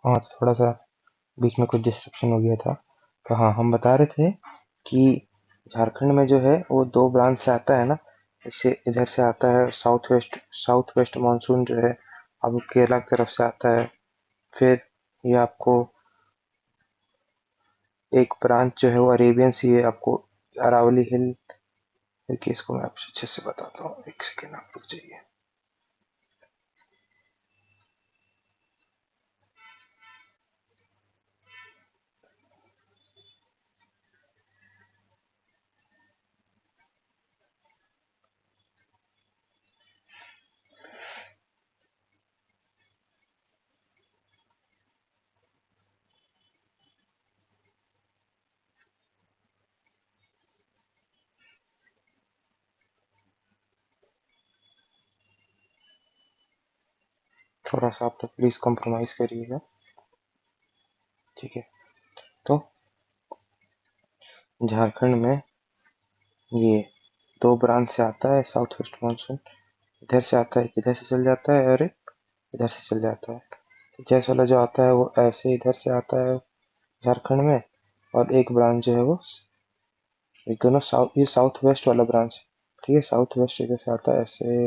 हाँ, थोड़ा सा बीच में कुछ डिस्ट्रप्शन हो गया था। तो हाँ, हम बता रहे थे कि झारखंड में जो है वो दो ब्रांच से आता है ना। इससे इधर से आता है साउथ वेस्ट मानसून जो है अब केरला की तरफ से आता है। फिर ये आपको एक ब्रांच जो है वो अरेबियन सी है आपको अरावली हिल। देखिए इसको मैं आपसे अच्छे से बताता हूँ, एक सेकेंड आप रुक जाइए। थोड़ा सा आप लोग प्लीज कॉम्प्रोमाइज करिएगा, ठीक है। तो झारखंड में ये दो ब्रांच से आता है साउथ वेस्ट मानसून। इधर से आता है, इधर से चल जाता है, और एक इधर से चल जाता है। तो जैसे वाला जो आता है वो ऐसे इधर से आता है झारखंड में। और एक ब्रांच जो है वो ये दोनों साउथ, ये साउथ वेस्ट वाला ब्रांच, ठीक है। साउथ वेस्ट इधर से आता है ऐसे,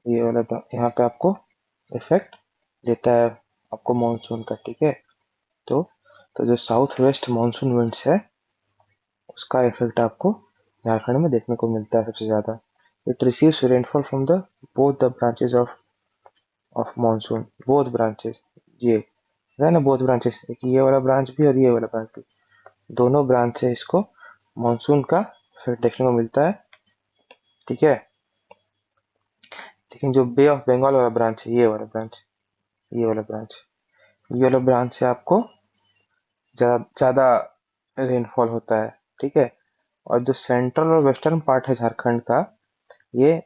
ये वाला यहाँ पे आपको इफेक्ट देता है आपको मानसून का, ठीक है। तो तो जो साउथ वेस्ट मानसून विंड्स है उसका इफेक्ट आपको झारखंड में देखने को मिलता है सबसे ज्यादा। It receives rainfall from the both the branches of monsoon, both branches. ये है ना, बोथ ब्रांचेस, एक ये वाला ब्रांच भी और ये वाला ब्रांच भी, दोनों ब्रांच से इसको मानसून का इफेक्ट देखने को मिलता है, ठीक है। लेकिन जो बे ऑफ बंगाल वाला ब्रांच है, ये वाला ब्रांच से आपको ज्यादा रेनफॉल होता है, ठीक है। और जो सेंट्रल और वेस्टर्न पार्ट है झारखंड का, ये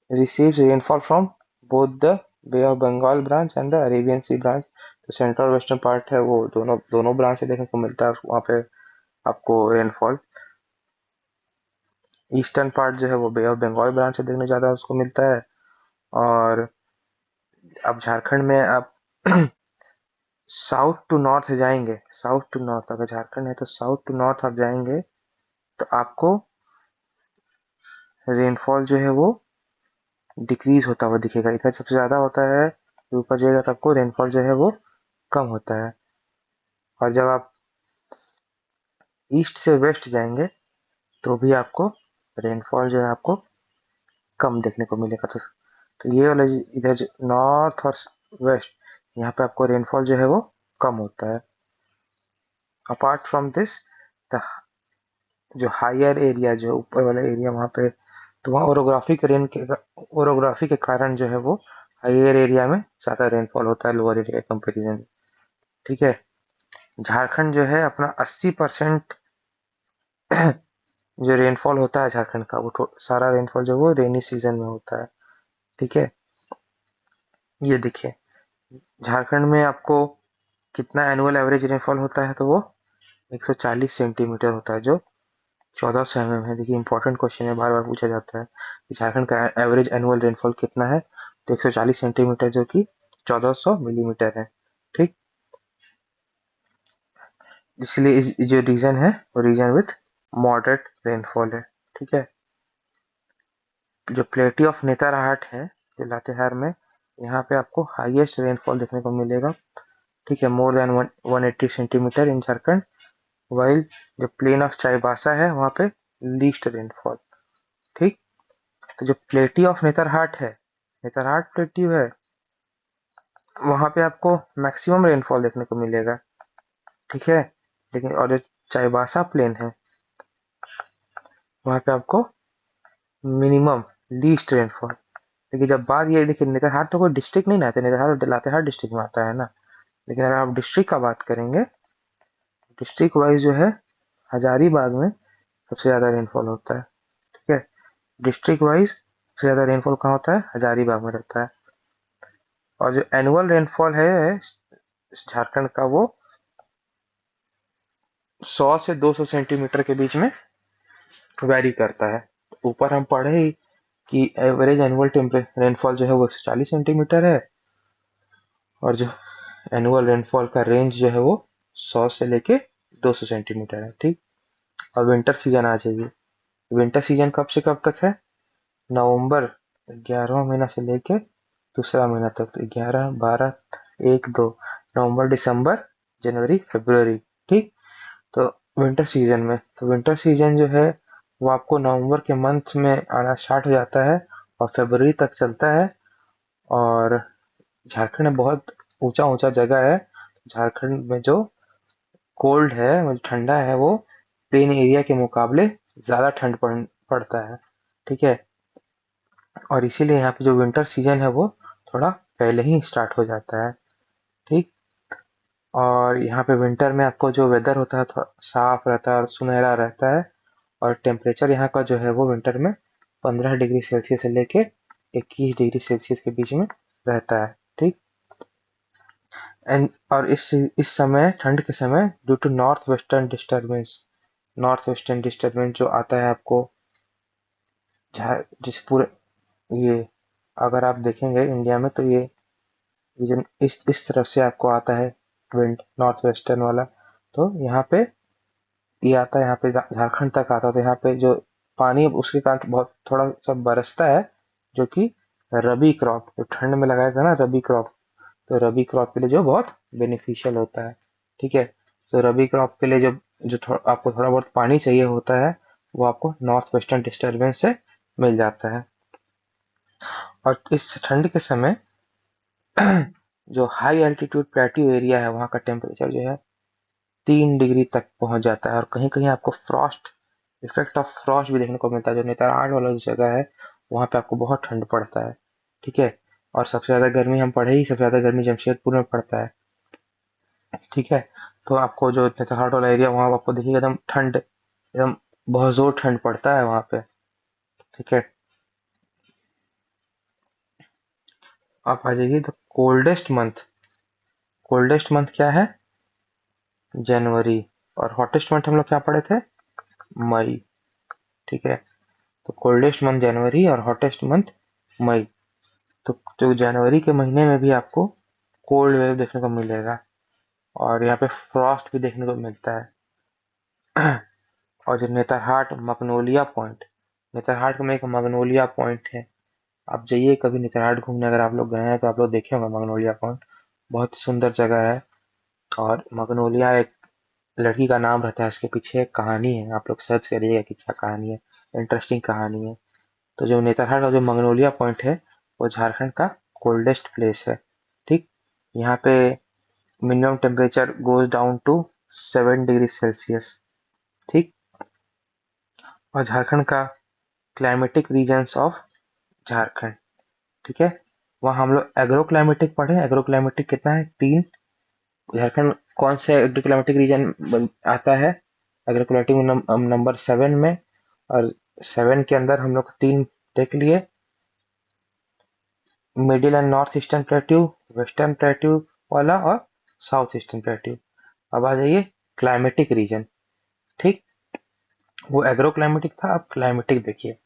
receives rainfall from both the Bay of Bengal branch and the Arabian Sea branch। तो सेंट्रल वेस्टर्न पार्ट है वो दोनों दोनों ब्रांच से देखने को मिलता है वहाँ पे आपको रेनफॉल। ईस्टर्न पार्ट जो है वो बे ऑफ बंगाल ब्रांच से देखने ज्यादा उसको मिलता है। और अब झारखंड में आप साउथ टू नॉर्थ जाएंगे, साउथ टू नॉर्थ अगर झारखंड है तो साउथ टू नॉर्थ आप जाएंगे तो आपको रेनफॉल जो है वो डिक्रीज होता हुआ दिखेगा। इधर सबसे ज्यादा होता है, ऊपर जाएगा तो आपको रेनफॉल जो है वो कम होता है। और जब आप ईस्ट से वेस्ट जाएंगे तो भी आपको रेनफॉल जो है आपको कम देखने को मिलेगा। तो ये वाला इधर नॉर्थ और वेस्ट, यहाँ पे आपको रेनफॉल जो है वो कम होता है। अपार्ट फ्रॉम दिस, द जो हायर एरिया जो ऊपर वाला एरिया वहाँ पे, तो वहाँ ओरोग्राफी के कारण जो है वो हायर एरिया में ज्यादा रेनफॉल होता है लोअर एरिया के कंपेरिजन में, ठीक है। झारखंड जो है अपना 80% जो रेनफॉल होता है झारखंड का, वो सारा रेनफॉल जो वो रेनी सीजन में होता है, ठीक है। ये देखिए झारखंड में आपको कितना एनुअल एवरेज रेनफॉल होता है, तो वो 140 सेंटीमीटर होता है, जो 1400 mm है। देखिए इंपॉर्टेंट क्वेश्चन है, बार बार पूछा जाता है कि झारखंड का एवरेज एनुअल रेनफॉल कितना है, तो 140 सेंटीमीटर जो कि 1400 मिलीमीटर है, ठीक। इसलिए जो रीजन है वो रीजन विथ मॉडरेट रेनफॉल है, ठीक है। जो प्लेटी ऑफ नेतरहाट है जो लातेहार में, यहाँ पे आपको हाईएस्ट रेनफॉल देखने को मिलेगा, ठीक है, मोर देन 180 सेंटीमीटर इन झारखंड। वाइल जो प्लेन ऑफ चाईबासा है वहाँ पे लीस्ट रेनफॉल, ठीक। तो जो प्लेटी ऑफ नेतरहाट है, नेतरहाट प्लेट्यू है, वहाँ पे आपको मैक्सिमम रेनफॉल देखने को मिलेगा, ठीक है। लेकिन और जो चाईबासा प्लेन है वहाँ पे आपको मिनिमम लीस्ट रेनफॉल। लेकिन जब बात ये देखिए, नेतरहाट तो कोई डिस्ट्रिक्ट नहीं ना आता, नेतरहाट लातेहार डिस्ट्रिक्ट में आता है ना। लेकिन अगर आप डिस्ट्रिक्ट का बात करेंगे, डिस्ट्रिक्ट वाइज जो है हजारीबाग में सबसे ज्यादा रेनफॉल होता है, ठीक है। डिस्ट्रिक्ट वाइज सबसे ज्यादा रेनफॉल कहाँ होता है, हजारीबाग में रहता है। और जो एनुअल रेनफॉल है झारखंड का, वो 100 से 200 सेंटीमीटर के बीच में वेरी करता है। ऊपर हम पढ़े ही कि एवरेज एनुअल रेनफॉल जो है वो 140 सेंटीमीटर है, और जो एनुअल रेनफॉल का रेंज जो है वो 100 से लेके 200 सेंटीमीटर है। ठीक। और विंटर सीजन आ जाइए। विंटर सीजन कब से कब तक है? नवंबर 11वां महीना से लेके दूसरा महीना तक, तो 11, 12, 1, 2, नवंबर, दिसंबर, जनवरी, फरवरी। ठीक। तो विंटर सीजन में, तो विंटर सीजन जो है वो आपको नवंबर के मंथ में आना स्टार्ट हो जाता है और फरवरी तक चलता है। और झारखंड में बहुत ऊंचा ऊंचा जगह है। झारखंड में जो कोल्ड है, वो ठंडा है, वो प्लेन एरिया के मुकाबले ज्यादा ठंड पड़ता है। ठीक है। और इसीलिए यहाँ पे जो विंटर सीजन है वो थोड़ा पहले ही स्टार्ट हो जाता है। ठीक। और यहाँ पे विंटर में आपको जो वेदर होता है थोड़ा साफ रहता है और सुनहरा रहता है। और टेम्परेचर यहाँ का जो है वो विंटर में 15 डिग्री सेल्सियस से लेके 21 डिग्री सेल्सियस के बीच में रहता है। ठीक। एंड और इस समय, ठंड के समय, due to north western disturbance जो आता है आपको, जिस पूरे ये, अगर आप देखेंगे इंडिया में, तो ये रीजन इस तरफ से आपको आता है, विंड नॉर्थ वेस्टर्न वाला। तो यहाँ पे ये आता है, यहाँ पे झारखंड तक आता है। तो यहाँ पे जो पानी उसके कारण बहुत थोड़ा सा बरसता है, जो कि रबी क्रॉप जो ठंड में लगाया था ना, रबी क्रॉप, तो रबी क्रॉप के लिए जो बहुत बेनिफिशियल होता है। ठीक है। तो रबी क्रॉप के लिए जो जो आपको थोड़ा बहुत पानी चाहिए होता है, वो आपको नॉर्थ वेस्टर्न डिस्टर्बेंस से मिल जाता है। और इस ठंड के समय जो हाई एल्टीट्यूड प्लेट्यू एरिया है, वहाँ का टेम्परेचर जो है 3 डिग्री तक पहुंच जाता है। और कहीं कहीं आपको इफेक्ट ऑफ फ्रॉस्ट भी देखने को मिलता है। जो नेतरहाट वाला जो जगह है, वहाँ पे आपको बहुत ठंड पड़ता है। ठीक है। और सबसे ज्यादा गर्मी, हम पढ़े ही, सबसे ज्यादा गर्मी जमशेदपुर में पड़ता है। ठीक है। तो आपको जो नेतरहाट वाला एरिया, वहाँ आपको देखिएगा एकदम ठंड, एकदम बहुत जोर ठंड पड़ता है वहाँ पे। ठीक है। आप आ जाइए। द कोल्डेस्ट मंथ क्या है? जनवरी। और हॉटेस्ट मंथ हम लोग क्या पढ़े थे? मई। ठीक है। तो कोल्डेस्ट मंथ जनवरी और हॉटेस्ट मंथ मई। तो जो जनवरी के महीने में भी आपको कोल्ड वेव देखने को मिलेगा। और यहाँ पे फ्रॉस्ट भी देखने को मिलता है। और जो नेतरहाट मगनोलिया पॉइंट, नेतरहाट में एक मगनोलिया पॉइंट है। आप जाइए कभी नेतरहाट घूमने, अगर आप लोग गए हैं तो आप लोग देखे होंगे मगनोलिया पॉइंट। बहुत सुंदर जगह है। और मगनोलिया एक लड़की का नाम रहता है, उसके पीछे एक कहानी है। आप लोग सर्च करिएगा कि क्या कहानी है। इंटरेस्टिंग कहानी है। तो जो नेतरहाट का जो मगनोलिया पॉइंट है, वो झारखंड का कोल्डेस्ट प्लेस है। ठीक। यहाँ पे minimum temperature goes down to 7 degree Celsius. ठीक। और झारखंड का क्लाइमेटिक रीजन्स ऑफ झारखंड। ठीक है। वहाँ हम लोग एग्रो क्लाइमेटिक पढ़े। एग्रो क्लाइमेटिक कितना है? 3। झारखंड कौन से एग्रो क्लाइमेटिक रीजन आता है? एग्रो क्लाइमेटिक नंबर 7 में। और 7 के अंदर हम लोग 3 देख लिए, middle and north eastern plateau, western plateau वाला, और साउथ ईस्टर्न प्लेट्यू। अब आ जाइए क्लाइमेटिक रीजन। ठीक। वो एग्रो क्लाइमेटिक था, अब क्लाइमेटिक देखिए।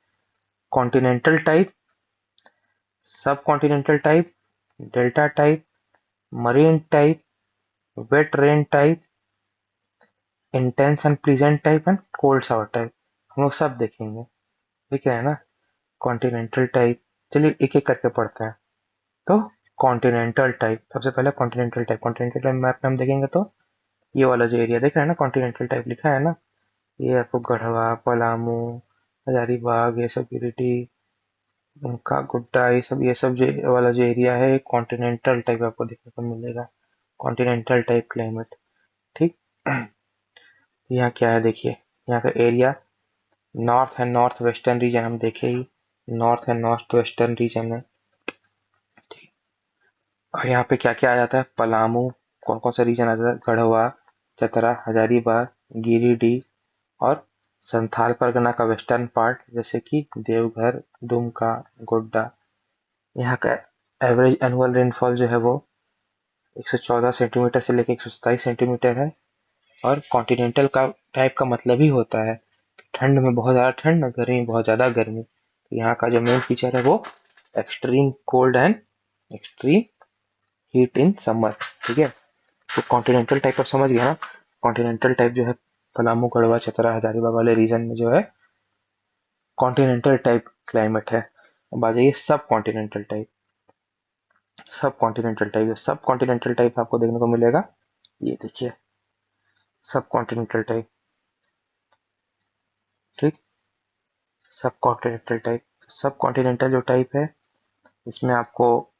Continental type, sub continental type, delta type, marine type, wet rain type, intense and pleasant type and cold shower type. हम लोग सब देखेंगे। ठीक है ना? कॉन्टिनेंटल टाइप, चलिए एक एक करके पढ़ते हैं। तो कॉन्टिनेंटल टाइप, सबसे पहले कॉन्टिनेंटल टाइप मैप में हम देखेंगे तो ये वाला जो एरिया देख रहे हैं ना, कॉन्टिनेंटल टाइप लिखा है ना, ये आपको गढ़वा, पलामू, हजारीबाग, ये सब, गिरिडीह, उनका गुड्डा, ये सब जो वाला जो एरिया है, कॉन्टिनेंटल टाइप आपको देखने को मिलेगा। Continental type climate. ठीक। यहाँ क्या है देखिए, यहाँ का area north and north western region हम देखे ही, north and north western region है। ठीक। और यहाँ पे क्या क्या आ जाता है? पलामू, कौन कौन सा रीजन आ जाता है? गढ़वा, चतरा, हजारीबाग, गिरिडीह, और संथाल परगना का वेस्टर्न पार्ट, जैसे कि देवघर, दुमका, गोड्डा। यहाँ का एवरेज एनुअल रेनफॉल जो है वो 114 सेंटीमीटर से लेकर 127 सेंटीमीटर है। और कॉन्टिनेंटल का टाइप का मतलब ही होता है ठंड में बहुत ज़्यादा ठंड और गर्मी में बहुत ज़्यादा गर्मी। तो यहाँ का जो मेन फीचर है वो extreme cold and extreme heat in summer. ठीक है, तो कॉन्टिनेंटल टाइप आप समझ गया ना। कॉन्टिनेंटल टाइप जो है पलामू, गढ़वा, चतरा, हजारीबाग वाले रीजन में जो है कॉन्टिनेंटल टाइप क्लाइमेट है। अब आ जाइए सब continental type. Sub continental type आपको देखने को मिलेगा, ये देखिए सब कॉन्टिनेंटल टाइप। ठीक, सब कॉन्टिनेंटल टाइप। सब कॉन्टिनेंटल जो टाइप है इसमें आपको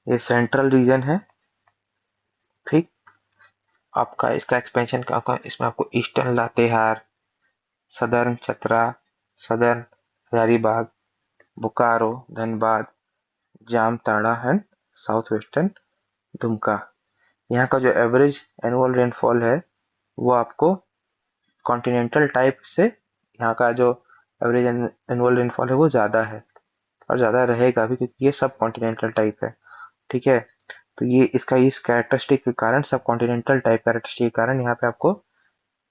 ये सेंट्रल रीजन है। ठीक, आपका इसका एक्सपेंशन क्या होगा, इसमें आपको eastern Latehar, southern Chatra, southern Hazaribagh, Bokaro, Dhanbad, Jamtara and south western Dumka. यहाँ का जो एवरेज एनुअल रेनफॉल है वो आपको कॉन्टिनेंटल टाइप से यहाँ का जो एवरेज एनुअल रेनफॉल है वो ज़्यादा है और ज़्यादा रहेगा भी, क्योंकि ये सब कॉन्टिनेंटल टाइप है। ठीक है, तो ये इसका इस कैरेक्टरिस्टिक के कारण, सब कॉन्टिनेंटल टाइप कैरेक्टरिस्टिक के कारण यहाँ पे आपको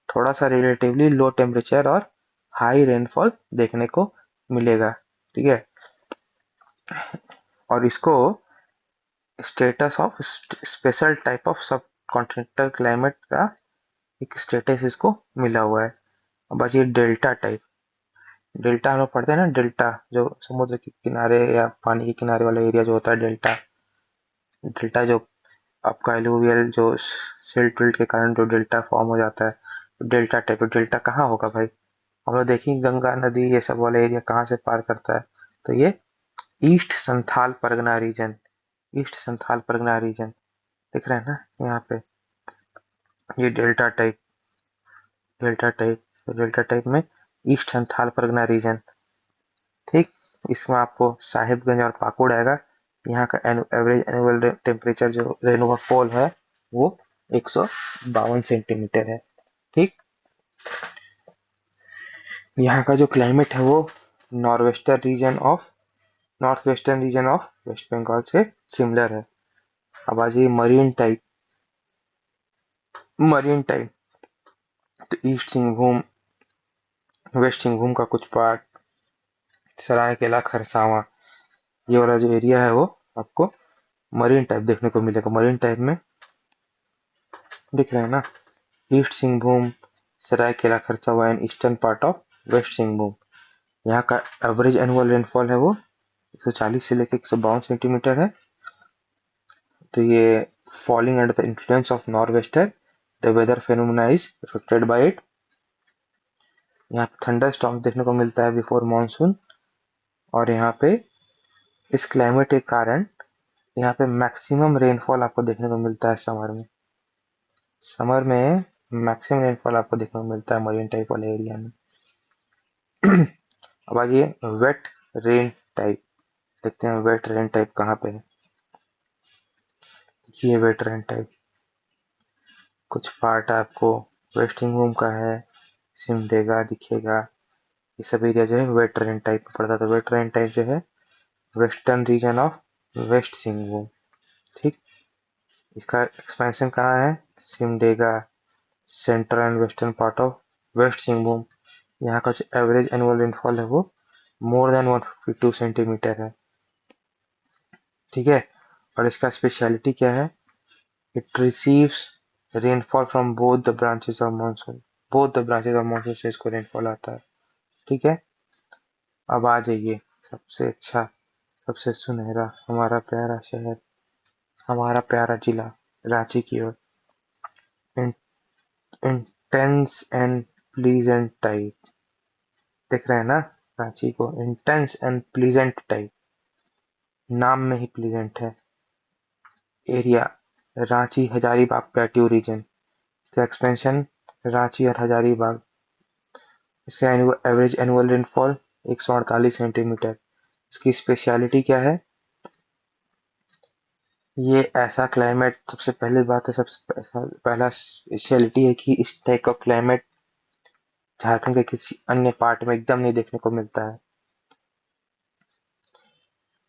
थोड़ा सा रिलेटिवली लो टेम्परेचर और हाई रेनफॉल देखने को मिलेगा। ठीक है, और इसको status of special type of सब कॉन्टिनेंटल क्लाइमेट का एक स्टेटस इसको मिला हुआ है। अब बात ये डेल्टा टाइप। डेल्टा हम लोग पढ़ते हैं ना, डेल्टा जो समुद्र के किनारे या पानी के किनारे वाला एरिया जो होता है, डेल्टा। डेल्टा जो आपका एलुवियल जो सिल्ट विल्ट के कारण जो डेल्टा फॉर्म हो जाता है, डेल्टा टाइप। डेल्टा कहाँ होगा भाई, हम लोग देखेंगे गंगा नदी ये सब वाला एरिया कहाँ से पार करता है, तो ये east Santhal Pargana region. East Santhal Pargana region दिख रहा है ना यहाँ पे, ये डेल्टा टाइप। डेल्टा टाइप में ईस्ट संथाल परगना रीजन। ठीक, इसमें आपको साहिबगंज और पाकुड़ आएगा। यहाँ का एवरेज एनुअल टेम्परेचर जो रेनफॉल है वो 152 सेंटीमीटर है। ठीक, यहाँ का जो क्लाइमेट है वो north western region of west Bengal से सिमिलर है। अब आ जाइए मरीन टाइप। मरीन टाइप तो ईस्ट सिंहभूम, वेस्ट सिंहभूम का कुछ पार्ट, सरायकेला, खरसावां, ये वाला जो एरिया है वो आपको मरीन टाइप देखने को मिलेगा। मरीन टाइप में दिख रहा है ना, east Singhbhum, Seraikela, Kharsawan and eastern part of west Singhbhum. यहाँ का एवरेज एनुअल रेनफॉल है वो 140 से लेकर 152 सेंटीमीटर है। तो ये falling under the influence of north the weather phenomena is affected by it. यहाँ पे थंडर स्टॉर्म देखने को मिलता है बिफोर मानसून। और यहाँ पे इस क्लाइमेट के कारण यहाँ पे मैक्सिमम रेनफॉल आपको देखने को मिलता है समर में। समर में मैक्सिमम रेनफॉल आपको देखने को मिलता है मरीन टाइप वाले एरिया में। अब आइए वेट रेन टाइप, देखते हैं वेट रेन टाइप कहाँ पे है। ये वेट रेन टाइप कुछ पार्ट आपको वेस्ट सिंहभूम का है, सिमडेगा दिखेगा, ये सब एरिया जो है वेट रेन टाइप में पड़ता है। तो वेट रेन टाइप जो है western region of west Singhbhum. ठीक, इसका एक्सपेंशन कहाँ है, Simdega, central and western part of west Singhbhum. यहाँ का जो एवरेज एनुअल रेनफॉल है वो मोर देन 152 सेंटीमीटर है। ठीक है, और इसका स्पेशलिटी क्या है, it receives rainfall from both the branches of monsoon. Both the branches of monsoon से इसको रेनफॉल आता है। ठीक है, अब आ जाइए सबसे अच्छा, सबसे सुनहरा, हमारा प्यारा शहर, हमारा प्यारा जिला रांची की ओर। इंटेंस एंड प्लीजेंट टाइप दिख रहा है ना, रांची को इंटेंस एंड प्लीजेंट टाइप, नाम में ही प्लीजेंट है। Area Ranchi Hazaribagh plateau region, इसका एक्सपेंशन रांची और हजारीबाग। इसका एवरेज एनुअल रेनफॉल 148 सेंटीमीटर। इसकी स्पेशलिटी क्या है, ये ऐसा क्लाइमेट, सबसे पहली बात है, सबसे पहला स्पेशलिटी है कि इस टाइप का क्लाइमेट झारखंड के किसी अन्य पार्ट में एकदम नहीं देखने को मिलता है।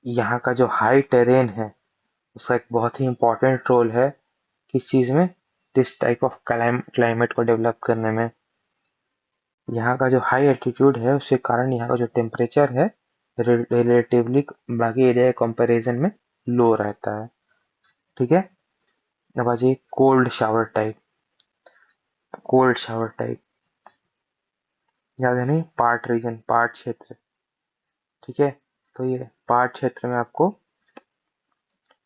यहाँ का जो हाई टेरेन है उसका एक बहुत ही इम्पोर्टेंट रोल है किस चीज में, दिस टाइप ऑफ क्लाइमेट को डेवलप करने में। यहाँ का जो हाई एल्टीट्यूड है उसके कारण यहाँ का जो टेम्परेचर है रिलेटिवली बाकी एरिया के कंपैरिजन में लो रहता है। ठीक है, अब आ जाइए cold shower type. Cold shower type याद है नहीं, पार्ट रीजन, पार्ट क्षेत्र। ठीक है, तो ये पार्ट क्षेत्र में आपको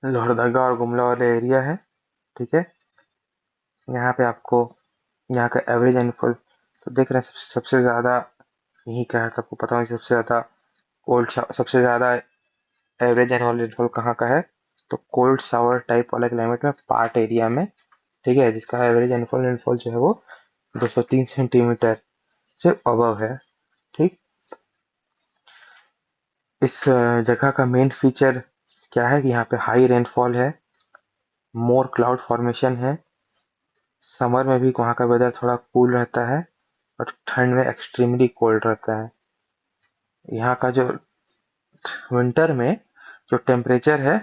लोहरदगा और गुमला वाला एरिया है। ठीक है, यहाँ पे आपको यहाँ का एवरेज रेनफॉल तो देख रहे हैं, सबसे ज्यादा यही कहा था आपको, पता है सबसे ज्यादा सबसे ज्यादा एवरेज एनुअल रेनफॉल कहाँ का है, तो कोल्ड शावर टाइप वाले क्लाइमेट में पार्ट एरिया में। ठीक है, जिसका एवरेज एनुअल रेनफॉल जो है वो 203 सेंटीमीटर से अबव है। ठीक, इस जगह का मेन फीचर क्या है कि यहाँ पे हाई रेनफॉल है, मोर क्लाउड फॉर्मेशन है, समर में भी वहाँ का वेदर थोड़ा कूल रहता है और ठंड में एक्सट्रीमली कोल्ड रहता है। यहाँ का जो विंटर में जो टेम्परेचर है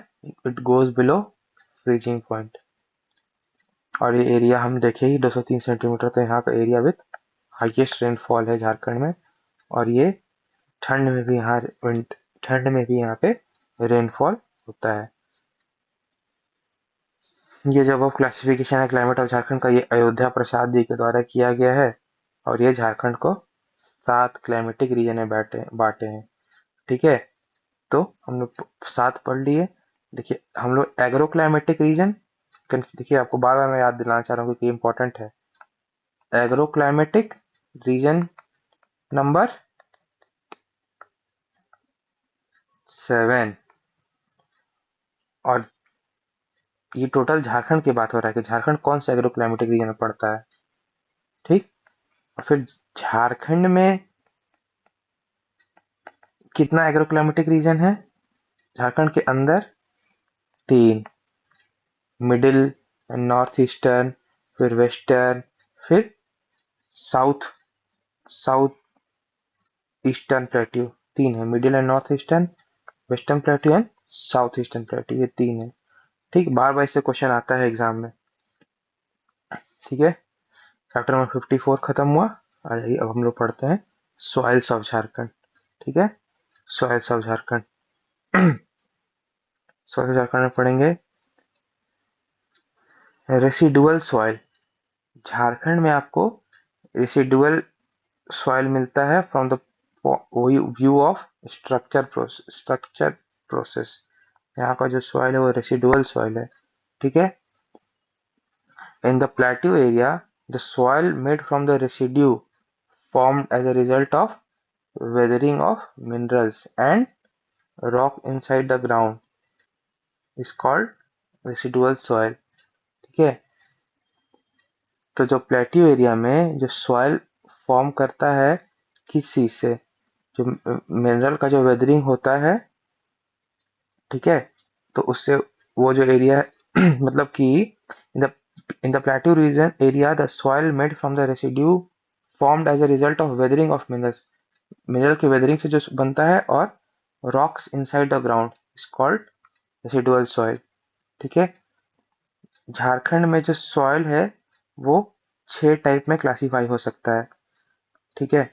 it goes below freezing point. और ये एरिया हम देखे ही 203 सेंटीमीटर, तो यहाँ का एरिया विथ हाईएस्ट रेनफॉल है झारखंड में। और ये ठंड में भी ठंड में भी यहाँ पे रेनफॉल होता है। ये जो अब क्लासिफिकेशन है क्लाइमेट ऑफ झारखंड का, ये अयोध्या प्रसाद जी के द्वारा किया गया है। और ये झारखंड को 7 क्लाइमेटिक रीजन में बांटे हैं। ठीक है, तो हम लोग 7 पढ़ लिए। देखिए हम लोग एग्रो क्लाइमेटिक रीजन, देखिए आपको बार बार मैं याद दिलाना चाह रहा हूँ क्योंकि इंपॉर्टेंट है। Agro climatic reason number 7। और ये टोटल झारखंड की बात हो रहा है कि झारखंड कौन सा एग्रो क्लाइमेटिक रीजन में पड़ता है। ठीक, और फिर झारखंड में कितना एग्रो क्लाइमेटिक रीजन है, झारखंड के अंदर 3, मिडिल, नॉर्थ ईस्टर्न, फिर वेस्टर्न, फिर साउथ साउथ ईस्टर्न प्लेट्यू। 3 है, middle and north eastern, western plateau and south eastern plateau, ये 3 है। ठीक, बार बार इससे क्वेश्चन आता है एग्जाम में। ठीक है, चैप्टर नंबर 54 खत्म हुआ। आ जाइए अब हम लोग पढ़ते हैं सॉइल्स ऑफ झारखंड। ठीक है, soils of Jharkhand soil Jharkhand में पढ़ेंगे रेसिडुअल सॉइल। झारखंड में आपको रेसिडुअल सॉइल मिलता है from the view of structure process. यहाँ का जो सॉइल है वो रेसिडुअल सॉइल है। ठीक है, इन the plateau area the soil made from the residue formed as a result of weathering of minerals and rock inside the ground is called residual soil। ठीक है, तो जो प्लेट्यू एरिया में जो सॉइल फॉर्म करता है किस चीज से, जो मिनरल का जो वेदरिंग होता है। ठीक है, तो उससे वो जो एरिया मतलब कि in the plateau region area the soil made from the residue formed as a result of weathering of minerals, mineral की वेदरिंग से जो बनता है, और rocks inside the ground is called residual soil. ठीक है, झारखंड में जो सॉइल है वो 6 टाइप में क्लासीफाई हो सकता है। ठीक है,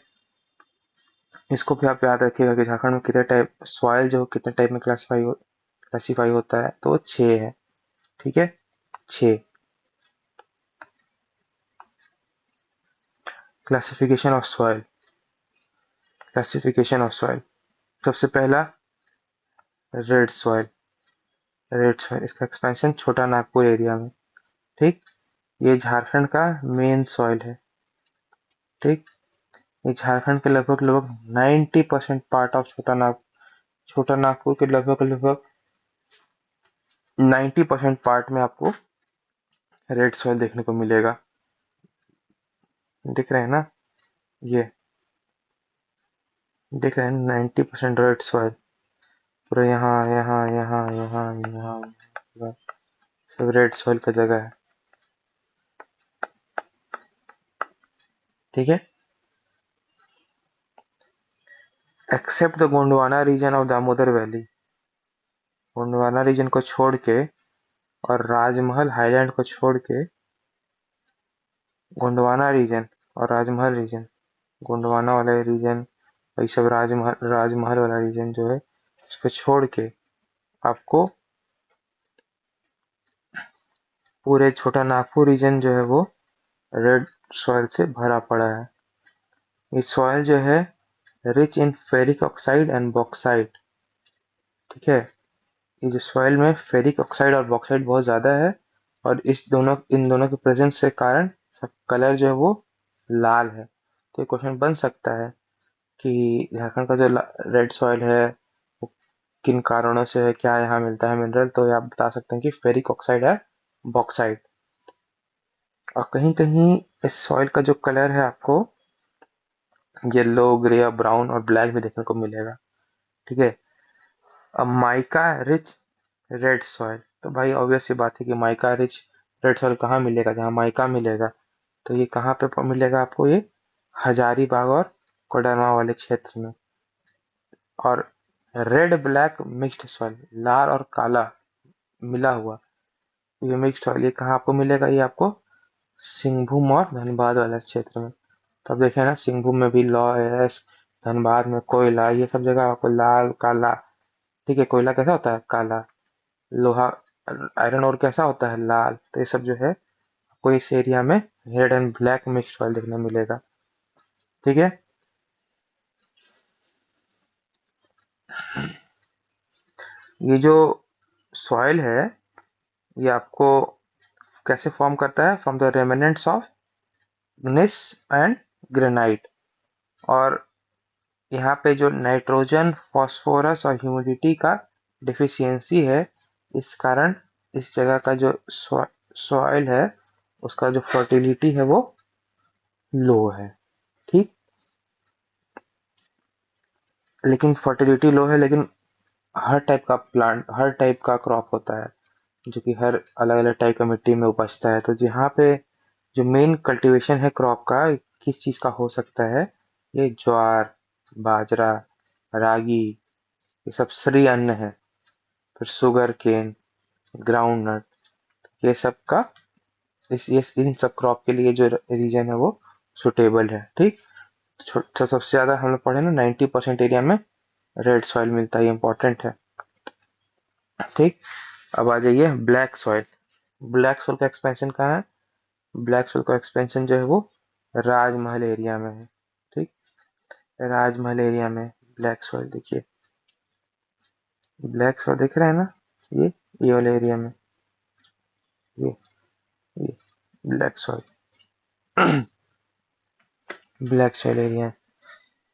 इसको भी आप याद रखिएगा कि झारखंड में कितने टाइप सॉइल जो कितने टाइप में क्लासीफाई होता है, तो 6 है। ठीक है, 6 classification of soil. Classification of soil, सबसे पहला रेड सॉइल। रेड सॉइल इसका एक्सपेंशन छोटा नागपुर एरिया में। ठीक, ये झारखंड का मेन सॉइल है। ठीक, ये झारखंड के लगभग लगभग 90% पार्ट ऑफ छोटा नागपुर के लगभग लगभग 90% पार्ट में आपको रेड सॉइल देखने को मिलेगा। दिख रहे हैं ना, ये दिख रहे हैं 90% रेड सॉइल, पूरा यहाँ यहाँ यहाँ यहाँ यहाँ पूरा सब रेड सॉइल का जगह है। ठीक है, except the Gondwana region of Damodar valley. Gondwana region को छोड़ के और राजमहल हाईलैंड को छोड़ के, गोंडवाना रीजन और राजमहल रीजन, गोंडवाना वाला रीजन वही सब राजमहल वाला रीजन जो है उसको छोड़ के आपको पूरे छोटा नागपुर रीजन जो है वो रेड सॉइल से भरा पड़ा है। ये सॉइल जो है rich in ferric oxide and bauxite. ठीक है, ये जो सॉइल में फेरिक ऑक्साइड और बॉक्साइट बहुत ज्यादा है, और इन दोनों के प्रेजेंस के कारण सब कलर जो है वो लाल है। तो ये क्वेश्चन बन सकता है कि झारखंड का जो रेड सॉइल है वो किन कारणों से है, क्या यहाँ मिलता है मिनरल। तो ये आप बता सकते हैं कि फेरिक ऑक्साइड है, बॉक्साइट। और कहीं कहीं इस सॉइल का जो कलर है आपको येलो, ग्रे और ब्राउन और ब्लैक भी देखने को मिलेगा। ठीक है, अब माइका रिच रेड सॉइल, तो भाई ऑब्वियस सी बात है कि माइका रिच रेड सॉइल कहाँ मिलेगा, जहाँ माइका मिलेगा। तो ये कहाँ पे मिलेगा आपको, ये हजारीबाग और कोडरमा वाले क्षेत्र में। और रेड ब्लैक मिक्स्ड सॉइल, लाल और काला मिला हुआ ये मिक्स्ड सॉइल, ये कहाँ आपको मिलेगा, ये आपको सिंहभूम और धनबाद वाले क्षेत्र में। तो अब देखें ना, सिंहभूम में भी लॉस, धनबाद में कोयला, ये सब जगह आपको लाल काला। ठीक है, कोयला कैसा होता है, काला। लोहा, आयरन और कैसा होता है, लाल। तो ये सब जो है आपको इस एरिया में red and black mixed soil देखने मिलेगा। ठीक है, ये जो सॉइल है ये आपको कैसे फॉर्म करता है, from the remnants of gneiss and granite. और यहाँ पे जो नाइट्रोजन, फास्फोरस और ह्यूमिडिटी का डिफिशियंसी है, इस कारण इस जगह का जो सॉइल है उसका जो फर्टिलिटी है वो लो है। ठीक, लेकिन फर्टिलिटी लो है, लेकिन हर टाइप का प्लांट, हर टाइप का क्रॉप होता है जो कि हर अलग अलग टाइप का मिट्टी में उपजता है। तो यहाँ पे जो मेन कल्टीवेशन है क्रॉप का, किस चीज का हो सकता है, ये ज्वार, बाजरा, रागी, ये सब श्री अन्न है। फिर शुगर केन, ग्राउंड नट, ये सब का ये इन सब क्रॉप के लिए जो रीजन है वो सुटेबल है। ठीक, तो सबसे ज्यादा हम लोग पढ़े ना, 90% एरिया में रेड सॉइल मिलता है, ये इंपॉर्टेंट है। ठीक, अब आ जाइए ब्लैक सॉइल। ब्लैक सॉइल का एक्सपेंशन कहाँ है, ब्लैक सॉइल का एक्सपेंशन जो है वो राजमहल एरिया में है। ठीक, राजमहल एरिया में ब्लैक सॉइल देखिए, ब्लैक सॉइल दिख रहा है ना, ये वाले एरिया में, ये ये black soil, black soil area.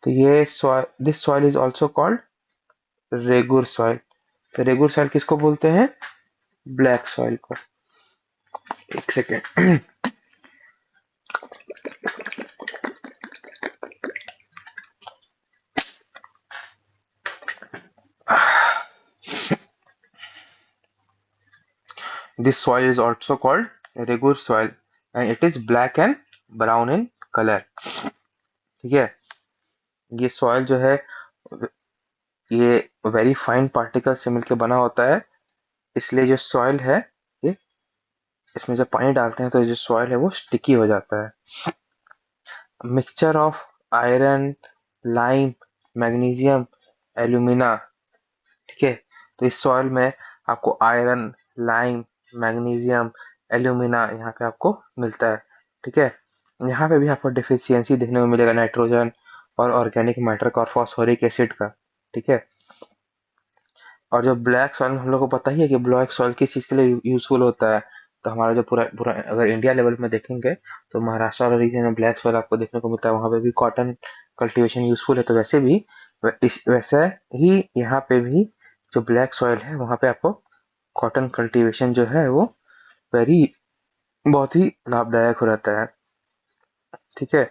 तो ये soil, this soil is also called regur soil. तो रेगुर सॉइल किसको बोलते हैं, ब्लैक सॉइल को। एक second. This soil is also called Regur soil and it is black and brown in color. ठीक है, ये सॉइल जो है ये वेरी फाइन पार्टिकल से मिलकर बना होता है, इसलिए जो सॉइल है ये, इसमें जब पानी डालते हैं तो जो सॉइल है वो स्टिकी हो जाता है। Mixture of iron, lime, magnesium, alumina. ठीक है, तो इस सॉइल में आपको आयरन, लाइम, मैग्नीशियम, एल्यूमिना यहाँ पे आपको मिलता है। ठीक है, यहाँ पे भी आपको डिफिशियंसी देखने को मिलेगा नाइट्रोजन और ऑर्गेनिक मैटर का और फॉस्फोरिक एसिड का। ठीक है, और जो ब्लैक सॉइल हम लोग को पता ही है कि ब्लैक सॉइल किस चीज के लिए यूजफुल होता है। तो हमारा जो पूरा पूरा अगर इंडिया लेवल में देखेंगे तो महाराष्ट्र वाला रीजन में ब्लैक सॉइल आपको देखने को मिलता है, वहां पे भी कॉटन कल्टीवेशन यूजफुल है। तो वैसे भी वैसे ही यहाँ पे भी जो ब्लैक सॉइल है वहां पे आपको कॉटन कल्टीवेशन जो है वो वेरी बहुत ही लाभदायक हो रहता है। ठीक है,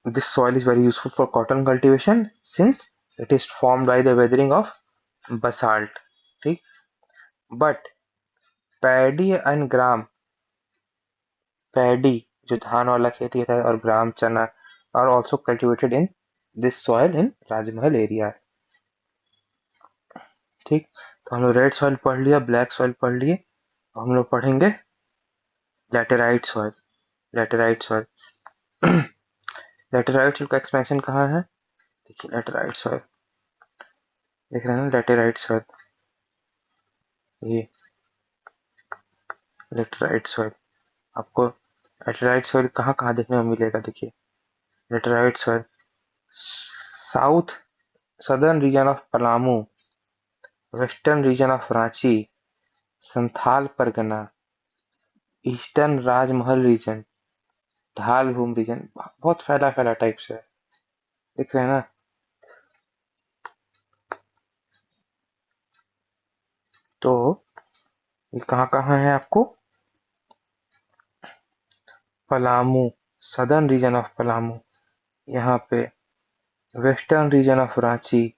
this soil is very useful for cotton cultivation since it is formed by the weathering of basalt. ठीक, but paddy and gram, paddy जो धान वाला खेती है और ग्राम चना are also cultivated in this soil in Rajmahal area. ठीक, तो हम लोग रेड सॉइल पढ़ लिया, ब्लैक सॉइल पढ़ लिए, हम लोग पढ़ेंगे laterite soil. Laterite soil, laterite soil का एक्सपेंशन कहाँ है, देखिए लैटेराइट सॉइल, देख रहे हैं ना लैटेराइट सॉइल। ये लेटराइट सॉइल। आपको लेटराइट सॉइल कहाँ कहाँ देखने को मिलेगा, देखिए। Laterite soil south southern region of Palamu, western region of Ranchi, Santhal Pargana, eastern Rajmahal region, Dhalbhum reason. बहुत फैला फैला टाइप से है, दिख रहे हैं ना। तो ये कहाँ कहाँ है आपको, Palamu, southern region of Palamu यहाँ पे, वेस्टर्न रीजन ऑफ रांची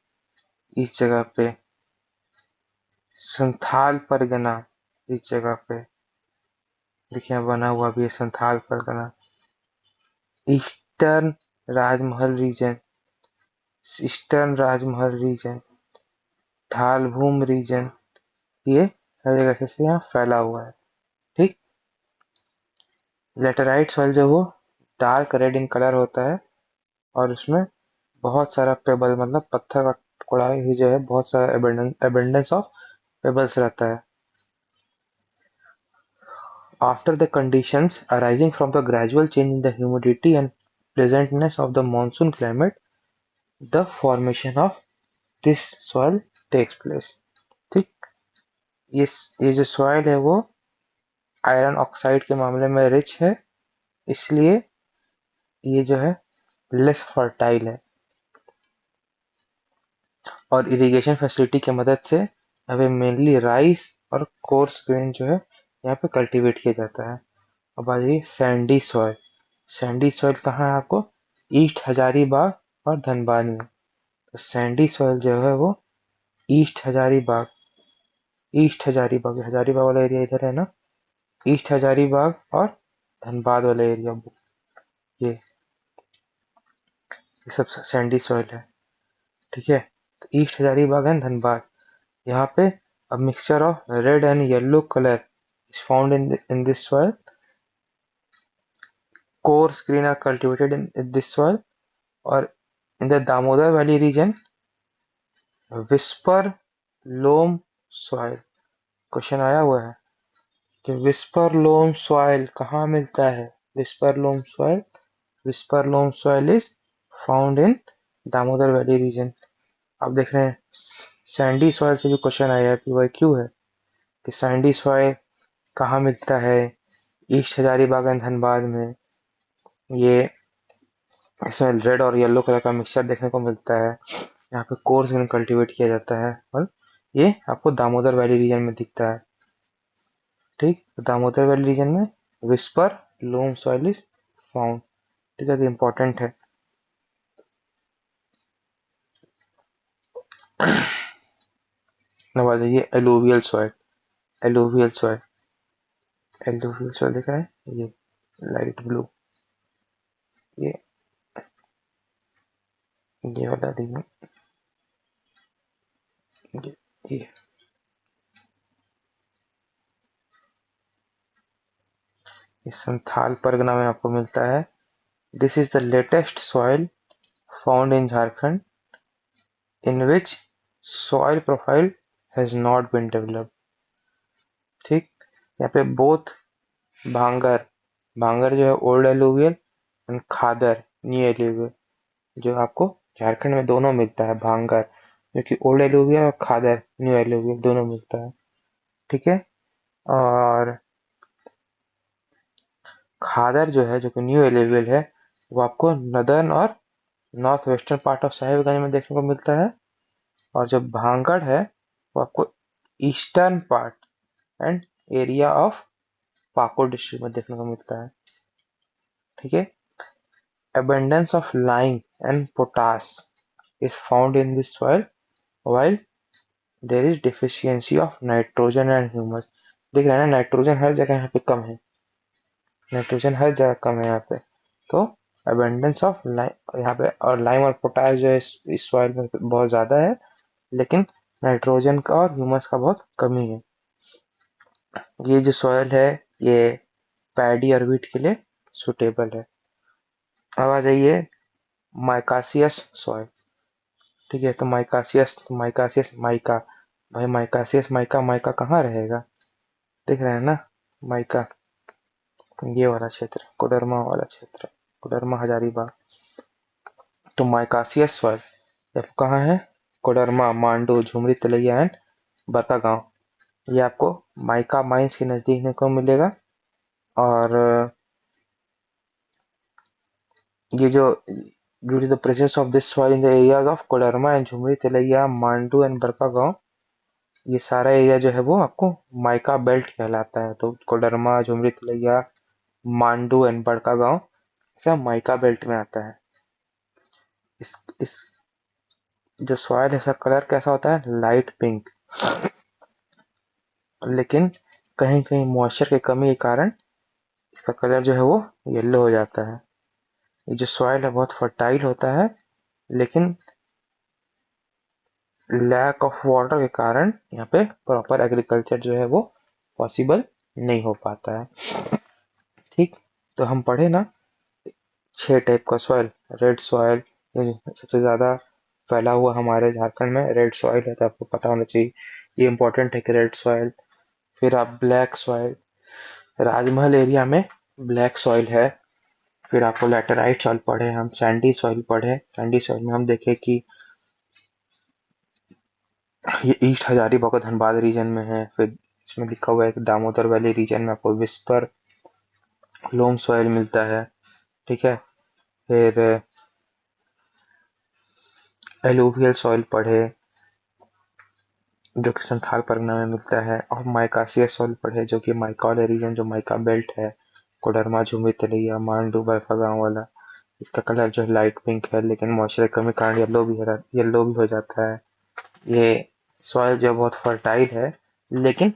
इस जगह पे, संथाल परगना इस जगह पे, देखिए बना हुआ भी है Santhal Pargana, eastern Rajmahal reason, eastern Rajmahal region, Dhalbhum reason, ये हर जगह से यहाँ फैला हुआ है। ठीक। लेटेराइट सॉइल जो वो डार्क रेड इन कलर होता है और उसमें बहुत सारा पेबल मतलब पत्थर का टुकड़ा ही जो है, बहुत सारा एबंडेंस ऑफ पेबल्स रहता है। After the conditions arising from the gradual change in the humidity and pleasantness of the monsoon climate, the formation of this soil takes place। ठीक। ये जो सॉइल है वो आयरन ऑक्साइड के मामले में रिच है, इसलिए ये जो है लेस फर्टाइल है, और इरिगेशन फैसिलिटी की मदद से हमें मेनली राइस और कोर्स ग्रेन जो है यहाँ पे कल्टीवेट किया जाता है। अब आ जाइए सैंडी सॉइल। सैंडी सॉइल कहाँ है आपको, ईस्ट हजारीबाग और धनबाद में। तो सैंडी सॉइल जो है वो ईस्ट हजारीबाग हजारीबाग वाला एरिया इधर है ना, ईस्ट हजारीबाग और धनबाद वाला एरिया, ये सब सैंडी सॉइल है। ठीक है। तो ईस्ट हजारीबाग एंड धनबाद, यहाँ पे a mixture of red and yellow color is found in this soil. Coarse green are cultivated in this soil, और in the Damodar Valley region, whisper loam soil। Question आया हुआ है कि विस्पर लोम सॉइल कहाँ मिलता है। Whisper loam soil, whisper loam soil is found in Damodar valley region. आप देख रहे हैं सैंडी सॉइल से जो क्वेश्चन आया है PYQ है कि सैंडी सॉइल कहाँ मिलता है, ईस्ट हजारीबाग एंड धनबाद में। ये इसमें रेड और येलो कलर का मिक्सचर देखने को मिलता है, यहाँ पे कोर्स ग्रेन कल्टीवेट किया जाता है, और ये आपको दामोदर वैली रीजन में दिखता है। ठीक। तो दामोदर वैली रीजन में whisper loam soil is found. ठीक है, इम्पोर्टेंट है। अब आ जाइए alluvial soil. Alluvial soil, alluvial soil देखा है, ये लाइट ब्लू, ये ये वाला रीजन, ये ये संथाल परगना में आपको मिलता है। This is the latest soil found in Jharkhand in which soil profile has not been developed। ठीक। यहाँ पे बोथ भांगर, भांगर जो है old alluvial and khadar new alluvial, जो आपको झारखंड में दोनों मिलता है। भांगर जो कि ओल्ड एलुवियल और खादर न्यू एलुवियल दोनों मिलता है। ठीक है। और खादर जो है, जो कि न्यू एलुवियल है, वो आपको नदर्न और north western part of Sahibganj में देखने को मिलता है, और जो भांगड़ है वो आपको eastern part and area of Pakur district में देखने को मिलता है। ठीक है। abundance of lime and potash is found in this soil, while there is deficiency of nitrogen and humus। देख रहे हैं ना, नाइट्रोजन हर जगह यहाँ पे कम है, नाइट्रोजन हर जगह कम है यहाँ पे। तो abundance of लाइम यहाँ पे, और लाइम और पोटाश जो है इस सॉइल में बहुत ज्यादा है, लेकिन नाइट्रोजन का और ह्यूमस का बहुत कमी है। ये जो सॉइल है ये पैडी और व्हीट के लिए सुटेबल है। अब आ जाइए माइकासियस सॉइल। ठीक है। तो माइकासियस माइका, भाई माइकासियस माइका माइका कहाँ रहेगा, दिख रहा है ना, माइका, ये वाला क्षेत्र, कोडरमा वाला क्षेत्र, कोडरमा हजारीबाग। तो माइकासियस सॉइल ये आपको कहाँ है, कोडरमा, मांडू, झुमरी, तलैया एंड बड़का गांव। ये आपको माइका माइंस के नजदीक देखने को मिलेगा। और ये जो due to the presence of this soil in the areas of Koderma and Jhumri, Telaiya, Mandu and Barka Gaon, ये सारा एरिया जो है वो आपको माइका बेल्ट कहलाता है। तो कोडरमा, झुमरी, तलैया, मांडू एंड बड़का गांव सब माइका बेल्ट में आता है। इस जो सॉइल है इसका कलर कैसा होता है, लाइट पिंक। लेकिन कहीं कहीं मॉइस्चर की कमी के कारण इसका कलर जो है वो येलो हो जाता है। ये जो सॉइल है बहुत फर्टाइल होता है, लेकिन लैक ऑफ वाटर के कारण यहाँ पे प्रॉपर एग्रीकल्चर जो है वो पॉसिबल नहीं हो पाता है। ठीक, तो हम पढ़े ना 6 टाइप का सॉइल। रेड सॉइल सबसे ज्यादा फैला हुआ हमारे झारखंड में रेड सॉइल है, तो आपको पता होना चाहिए, ये इंपॉर्टेंट है कि रेड सॉइल। फिर आप ब्लैक सॉइल, राजमहल एरिया में ब्लैक सॉइल है। फिर आपको लैटेराइट सॉइल पढ़े हम, सैंडी सॉइल पढ़े। सैंडी सॉइल में हम देखे कि ये ईस्ट हजारीबाग और धनबाद रीजन में है। फिर इसमें लिखा हुआ है कि दामोदर वैली रीजन में आपको विस्पर लोम सॉइल मिलता है। ठीक है, फिर एलुवियल सॉइल पढ़े जो कि संथाल परगना में मिलता है। और माइकासियस सॉइल पढ़े जो कि माइका वाला रीजन, जो माइका बेल्ट है, कोडरमा, झुमरी, तलैया, मांडू, बरका गांव वाला, इसका कलर जो है लाइट पिंक है, लेकिन मॉइस्चर की कमी के कारण येलो भी हो जाता है। ये सॉइल जो बहुत फर्टाइल है, लेकिन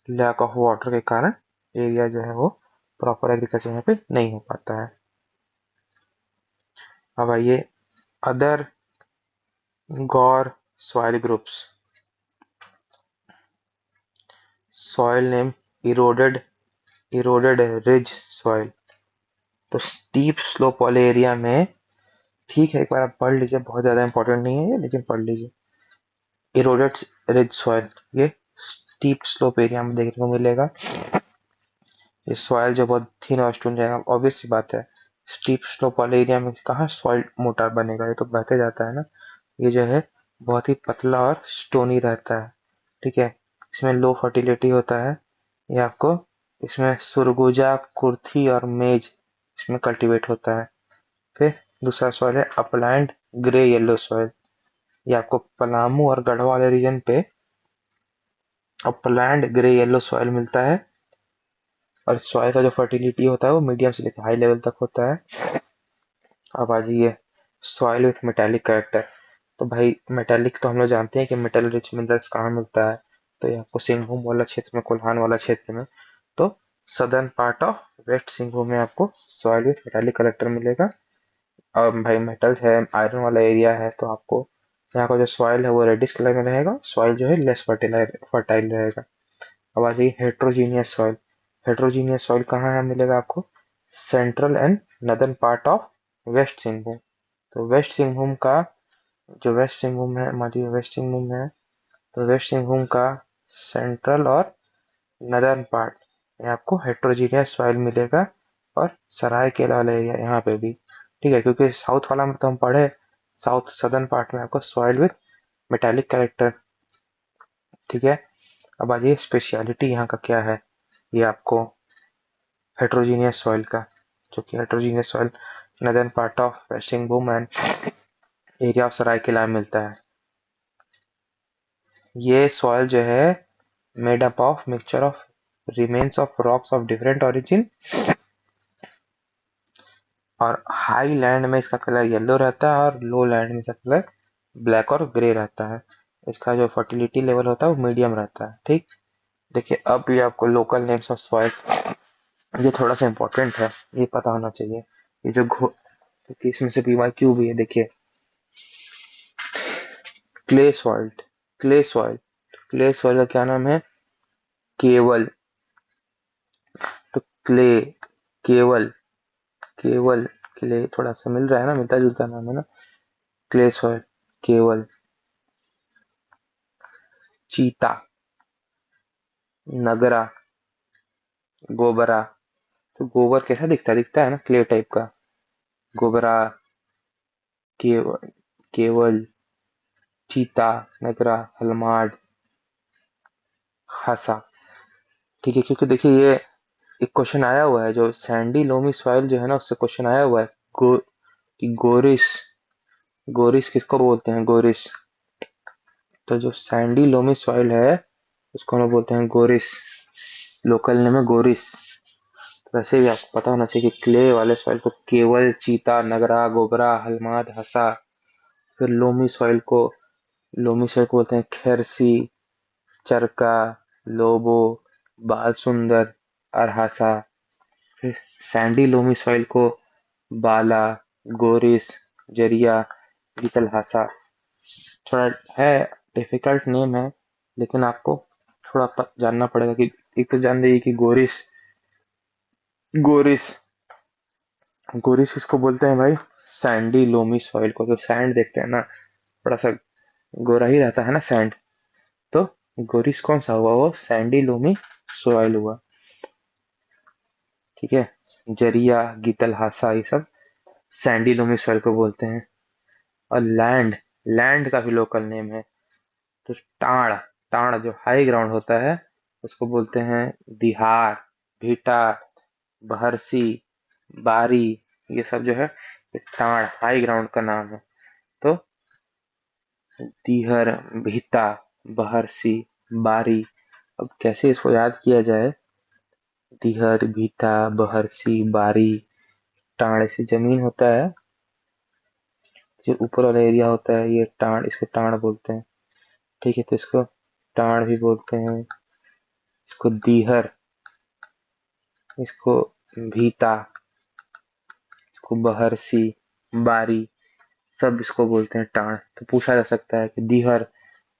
लैक ऑफ वाटर के कारण एरिया जो है वो प्रॉपर एग्रीकल्चर यहाँ पे नहीं हो पाता है। अब आइए अदर गौर soil groups. Soil name eroded, eroded ridge soil. तो स्टीप स्लोप वाले एरिया में, ठीक है एक बार आप पढ़ लीजिए, बहुत ज्यादा इंपॉर्टेंट नहीं है ये, लेकिन पढ़ लीजिए। इरोडेड रिज सॉइल ये स्टीप स्लोप एरिया में देखने को मिलेगा। ये सॉइल जो बहुत थिन और स्टोन रहेगा, ऑब्वियस सी बात है, स्टीप स्लोप वाले एरिया में कहाँ सॉइल मोटा बनेगा, ये तो बहते जाता है ना। ये जो है बहुत ही पतला और स्टोनी रहता है। ठीक है, इसमें लो फर्टिलिटी होता है। ये आपको इसमें सुरगुजा, कुर्थी और मेज इसमें कल्टीवेट होता है। फिर दूसरा सॉइल है अपलैंड ग्रे येलो सॉइल। ये आपको पलामू और गढ़वा वाले रीजन पे अपलैंड ग्रे येलो सॉइल मिलता है। और सॉइल का जो फर्टिलिटी होता है वो मीडियम से लेकर हाई लेवल तक होता है। अब आ जाइए सॉइल विथ मेटेलिक कैरेक्टर। तो भाई मेटेलिक तो हम लोग जानते हैं कि मेटल रिच मिनरल्स कहाँ मिलता है। तो ये आपको सिंहभूम वाला क्षेत्र में, कोल्हान वाला क्षेत्र में, तो southern part of west Singhbhum में आपको सॉइल विथ मेटेलिक कैरेक्टर मिलेगा। और भाई मेटल्स है, आयरन वाला एरिया है, तो आपको यहाँ का जो सॉइल है वो रेडिश कलर में रहेगा, सॉइल जो है लेस फर्टाइल रहेगा। अब आ जाइए हेट्रोजीनियस सॉइल। हेट्रोजीनियस सॉइल कहाँ है मिलेगा आपको, central and northern part of west Singhbhum. तो वेस्ट सिंहभूम का जो वेस्ट सिंहभूम है, मान लीजिए वेस्ट सिंहभूम है, तो वेस्ट सिंहभूम का सेंट्रल और नदर्न पार्ट में आपको हेट्रोजीनियस सॉइल मिलेगा। और सरायकेला वाला एरिया यहाँ पे भी, ठीक है, क्योंकि साउथ वाला में तो हम पढ़े, साउथ सदर्न पार्ट में आपको सॉइल विथ मेटालिक कैरेक्टर। ठीक है, अब आ जाइए स्पेशलिटी यहाँ का क्या है, ये आपको हेट्रोजीनियस सॉइल का, जो कि heterogeneous soil northern part of west Singhbhum and area of Seraikela में मिलता है। ये सॉइल जो है made up of mixture of remains of rocks of different origin. और हाई लैंड में इसका कलर येलो रहता है और लो लैंड में इसका कलर ब्लैक और ग्रे रहता है। इसका जो फर्टिलिटी लेवल होता है वो मीडियम रहता है। ठीक, देखिए अब ये आपको लोकल नेम्स ऑफ सॉइल, ये थोड़ा सा इंपॉर्टेंट है, ये पता होना चाहिए। ये जो कि इसमें से PYQ भी है, देखिए clay soil, clay soil, clay soil का क्या नाम है, केवल। तो क्ले, केवल, केवल, क्ले थोड़ा सा मिल रहा है ना, मिलता जुलता नाम है ना, क्ले सॉइल, केवल। चीता, नगरा, गोबरा। तो गोबर कैसा दिखता है ना, क्ले टाइप का। गोबरा, केवल, केवल, चीता, नगरा, हलमाड, हसा। ठीक है, क्योंकि देखिए ये एक क्वेश्चन आया हुआ है, जो सैंडी लोमी सॉइल जो है ना, उससे क्वेश्चन आया हुआ है। कि गोरिस, गोरिस किसको बोलते हैं, गोरिस। तो जो सैंडी लोमी सॉइल है उसको हम लोग बोलते हैं गोरिस। लोकल नेम है गोरिस। तो वैसे भी आपको पता होना चाहिए कि क्ले वाले सॉइल को केवल, चीता, नगरा, गोबरा, हलमाद, हसा। फिर लोमी सॉइल को बोलते हैं खेरसी, चरका, लोबो, बाल सुंदर, अरहासा। फिर सैंडी लोमी सॉइल को बाला, गोरिस, जरिया, गीतलहासा। थोड़ा है, डिफिकल्ट नेम है, लेकिन आपको थोड़ा जानना पड़ेगा कि एक तो जान लीजिए कि गोरिस, गोरिस, गोरिस किसको बोलते हैं भाई, सैंडी लोमी सॉइल को। तो सैंड देखते हैं ना, थोड़ा सा गोरा ही रहता है ना सैंड। तो गोरिस कौन सा हुआ, वो सैंडी लोमी सॉइल हुआ। ठीक है। जरिया, गीतलहासा, ये सब सैंडी लोमी सॉइल को बोलते हैं। और लैंड, लैंड का भी लोकल नेम है। तो टाण, टाण जो हाई ग्राउंड होता है उसको बोलते हैं दिहार, भीटा, बहरसी, बारी। ये सब जो है ये टाण, हाई ग्राउंड का नाम है। तो दीहर, भीता, बहरसी, बारी। अब कैसे इसको याद किया जाए। दीहर, भीता, बहरसी, बारी। टाण ऐसी जमीन होता है, जो ऊपर वाला एरिया होता है, ये टाण, इसको टाण बोलते हैं। ठीक है, तो इसको टाण भी बोलते हैं, इसको दीहर, इसको भीता, इसको बहरसी, बारी, सब इसको बोलते हैं टाण। तो पूछा जा सकता है कि दीहर,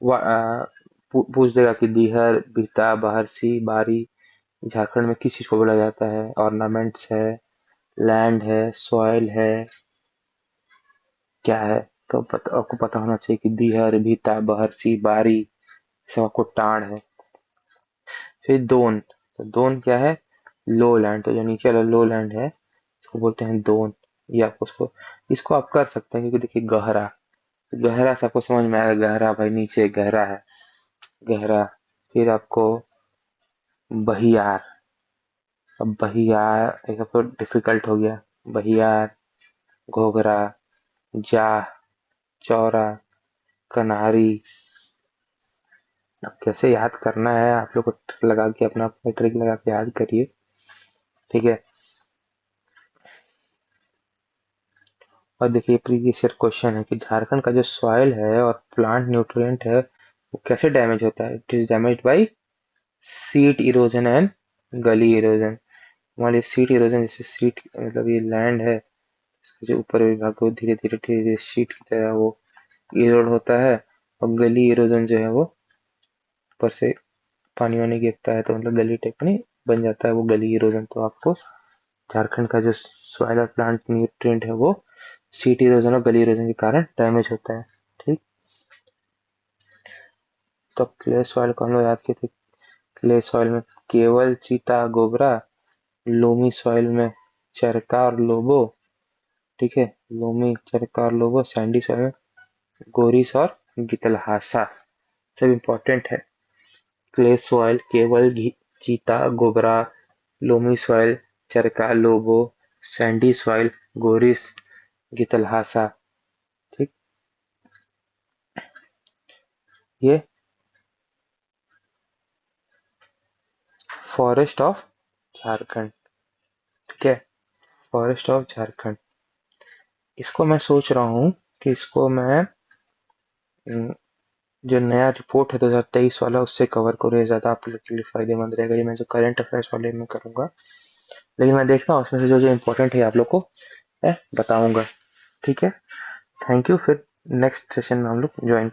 पूछ देगा कि दीहर, भीता, बहरसी, बारी झारखंड में किस चीज को बोला जाता है। ऑर्नामेंट्स है, लैंड है, सॉइल है, क्या है। तो आपको पता होना चाहिए कि दीहर, भीता, बहरसी, बारी सब आपको टाण है। फिर दोन, तो दोन क्या है, लो लैंड। तो जो नीचे वाला लो लैंड है इसको बोलते हैं दोन। ये आपको उसको, इसको आप कर सकते हैं, क्योंकि देखिए गहरा, गहरा से आपको समझ में आएगा, गहरा भाई नीचे गहरा है, गहरा। फिर आपको बहियार। अब बहियार एक तो डिफिकल्ट हो गया। बहियार, घोघरा, जाह, चौरा, कनारी। अब कैसे याद करना है आप लोग को, ट्रिक लगा के, अपना ट्रिक लगा के याद करिए। ठीक है। और देखिए प्रीवियस ईयर क्वेश्चन है कि झारखंड का जो सॉइल है और प्लांट न्यूट्रिएंट है वो कैसे डैमेज होता है। It is damage bye seat erosion and गली इरोजन। मान लीजिए सीट इरोजन, जैसे सीट मतलब ये लैंड है, इसके जो ऊपर विभाग को धीरे धीरे धीरे धीरे शीट की तरह वो इरोड होता है। और गली इरोजन जो है वो ऊपर से पानी वानी गिरता है, तो मतलब गली टाइप नहीं बन जाता है, वो गली इरोजन। तो आपको झारखंड का जो सॉइल और प्लांट न्यूट्रिएंट है वो सीट इरोजन और गली इरोजन के कारण डैमेज होता है। ठीक। तो क्ले सॉइल को हम लोग याद किए थे। क्ले सॉइल में केवल, चीता, गोबरा। लोमी सॉइल में चरका और लोबो। ठीक है, लोमी, चरका और लोबो। सैंडी सॉइल में गोरिस और गितलहासा। सब इम्पोर्टेंट है। क्ले सॉइल केवल, चीता, गोबरा। लोमी सॉइल चरका, लोबो। सैंडी सॉइल गोरिस, गितलहासा। ठीक। ये फॉरेस्ट ऑफ झारखंड। ठीक है, फॉरेस्ट ऑफ झारखंड। इसको मैं सोच रहा हूँ कि इसको मैं जो नया रिपोर्ट है 2023 वाला उससे कवर करूँ, ये ज़्यादा आप लोग के लिए फायदेमंद रहेगा। ये मैं जो करंट अफेयर्स वाले में करूँगा, लेकिन मैं देखता हूँ उसमें से जो जो इम्पोर्टेंट है आप लोग को मैं बताऊंगा। ठीक है, थैंक यू। फिर नेक्स्ट सेशन में हम लोग ज्वाइन